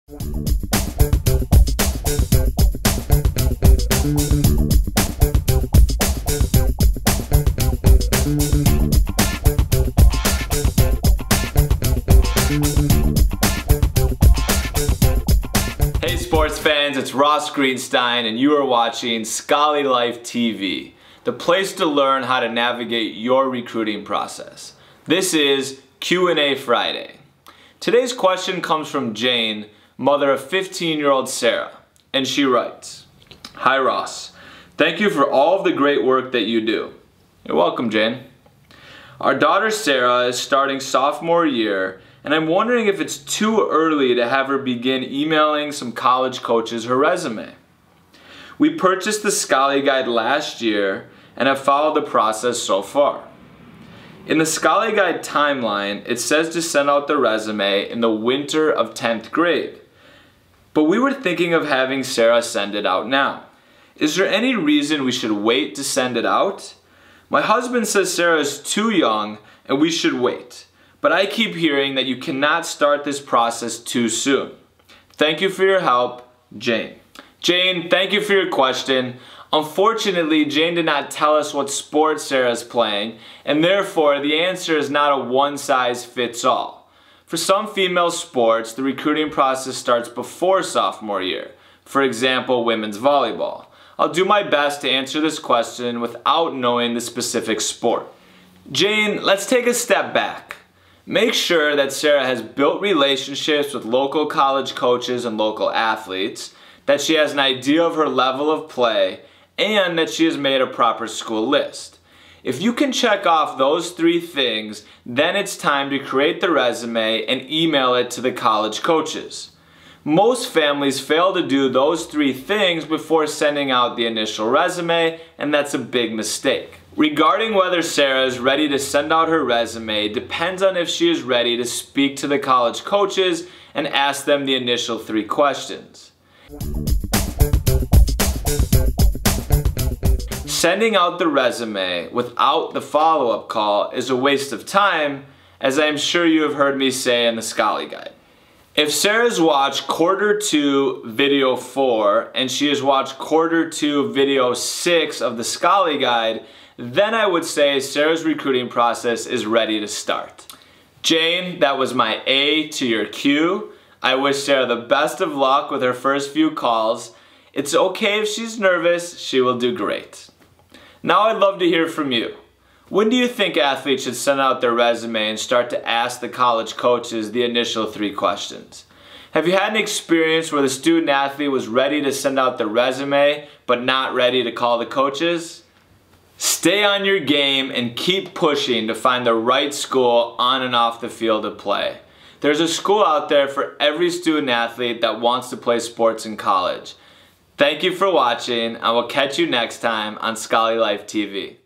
Hey sports fans, it's Ross Greenstein and you are watching SchollyLife TV, the place to learn how to navigate your recruiting process. This is Q&A Friday. Today's question comes from Jane, mother of 15-year-old Sarah, and she writes, "Hi Ross, thank you for all of the great work that you do." You're welcome, Jane. Our daughter Sarah is starting sophomore year, and I'm wondering if it's too early to have her begin emailing some college coaches her resume. We purchased the Scholly Guide last year and have followed the process so far. In the Scholly Guide timeline, it says to send out the resume in the winter of 10th grade. But we were thinking of having Sarah send it out now. Is there any reason we should wait to send it out? My husband says Sarah is too young and we should wait. But I keep hearing that you cannot start this process too soon. Thank you for your help, Jane. Jane, thank you for your question. Unfortunately, Jane did not tell us what sport Sarah is playing, and therefore the answer is not a one-size-fits-all. For some female sports, the recruiting process starts before sophomore year. For example, women's volleyball. I'll do my best to answer this question without knowing the specific sport. Jane, let's take a step back. Make sure that Sarah has built relationships with local college coaches and local athletes, that she has an idea of her level of play, and that she has made a proper school list. If you can check off those three things, then it's time to create the resume and email it to the college coaches. Most families fail to do those three things before sending out the initial resume, and that's a big mistake. Regarding whether Sarah is ready to send out her resume depends on if she is ready to speak to the college coaches and ask them the initial three questions. Sending out the resume without the follow-up call is a waste of time, as I am sure you have heard me say in the Scholly Guide. If Sarah's watched quarter 2 video 4 and she has watched quarter 2 video 6 of the Scholly Guide, then I would say Sarah's recruiting process is ready to start. Jane, that was my A to your Q. I wish Sarah the best of luck with her first few calls. It's okay if she's nervous, she will do great. Now I'd love to hear from you. When do you think athletes should send out their resume and start to ask the college coaches the initial three questions? Have you had an experience where the student athlete was ready to send out the resume but not ready to call the coaches? Stay on your game and keep pushing to find the right school on and off the field of play. There's a school out there for every student athlete that wants to play sports in college. Thank you for watching. I will catch you next time on SchollyLife TV.